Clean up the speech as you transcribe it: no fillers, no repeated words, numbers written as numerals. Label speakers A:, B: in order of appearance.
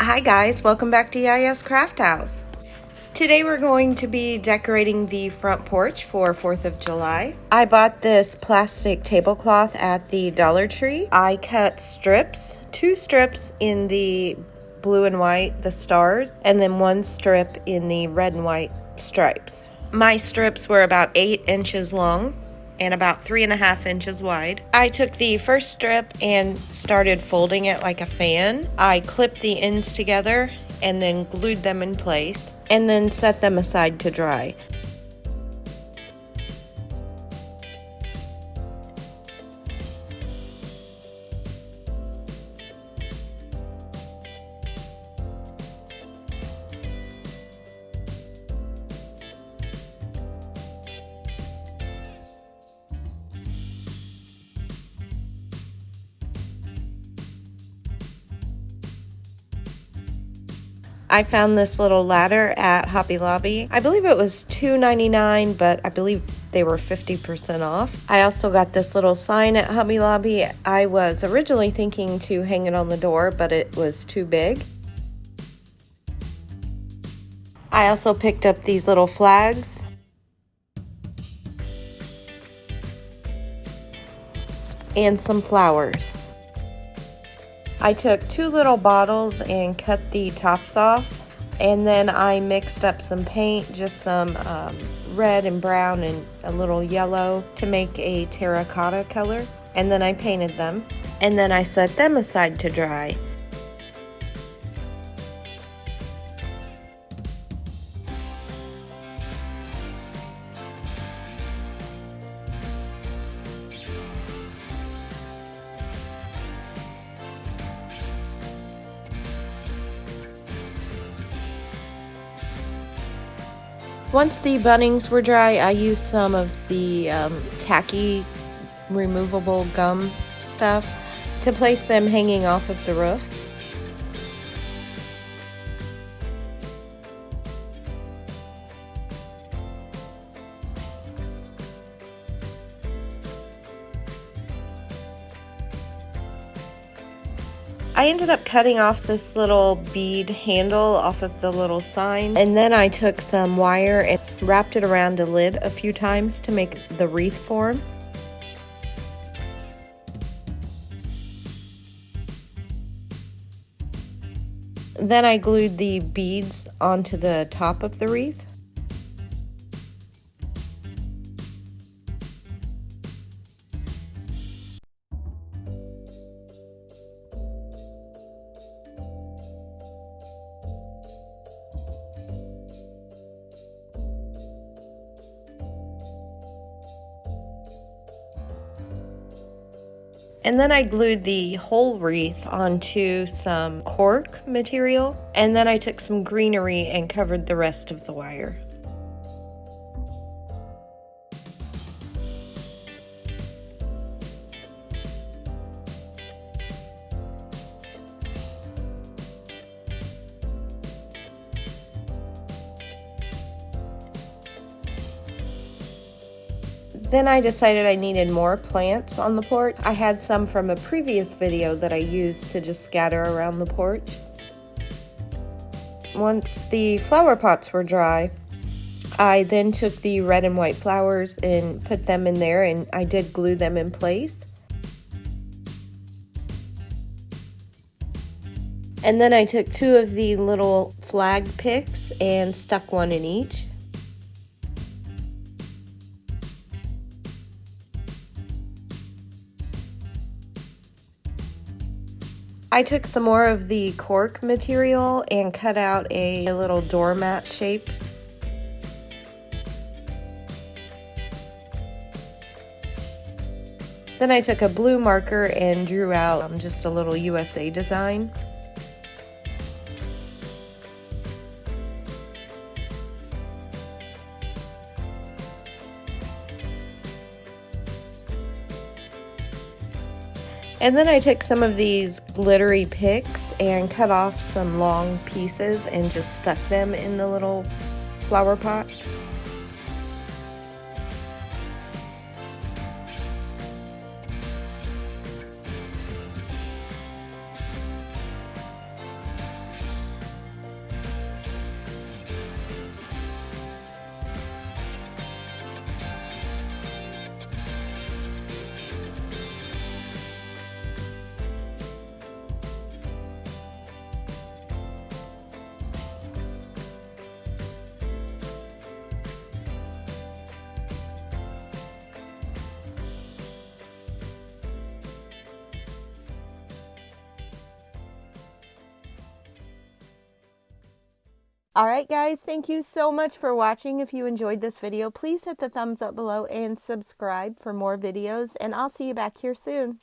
A: Hi guys, welcome back to Yaya's Craft House. Today we're going to be decorating the front porch for 4th of July. I bought this plastic tablecloth at the Dollar Tree. I cut strips, 2 strips in the blue and white, the stars, and then 1 strip in the red and white stripes. My strips were about 8 inches long and about 3.5 inches wide. I took the first strip and started folding it like a fan. I clipped the ends together and then glued them in place and then set them aside to dry. I found this little ladder at Hobby Lobby. I believe it was $2.99, but I believe they were 50% off. I also got this little sign at Hobby Lobby. I was originally thinking to hang it on the door, but it was too big. I also picked up these little flags. And some flowers. I took 2 little bottles and cut the tops off, and then I mixed up some paint, just some red and brown and a little yellow to make a terracotta color, and then I painted them, and then I set them aside to dry. Once the bunnings were dry, I used some of the tacky removable gum stuff to place them hanging off of the roof. I ended up cutting off this little bead handle off of the little sign, and then I took some wire and wrapped it around a lid a few times to make the wreath form. Then I glued the beads onto the top of the wreath. And then I glued the whole wreath onto some cork material, and then I took some greenery and covered the rest of the wire. Then I decided I needed more plants on the porch. I had some from a previous video that I used to just scatter around the porch. Once the flower pots were dry, I then took the red and white flowers and put them in there, and I did glue them in place. And then I took 2 of the little flag picks and stuck 1 in each. I took some more of the cork material and cut out a little doormat shape. Then I took a blue marker and drew out just a little USA design. And then I took some of these glittery picks and cut off some long pieces and just stuck them in the little flower pots. Alright guys, thank you so much for watching. If you enjoyed this video, please hit the thumbs up below and subscribe for more videos, and I'll see you back here soon.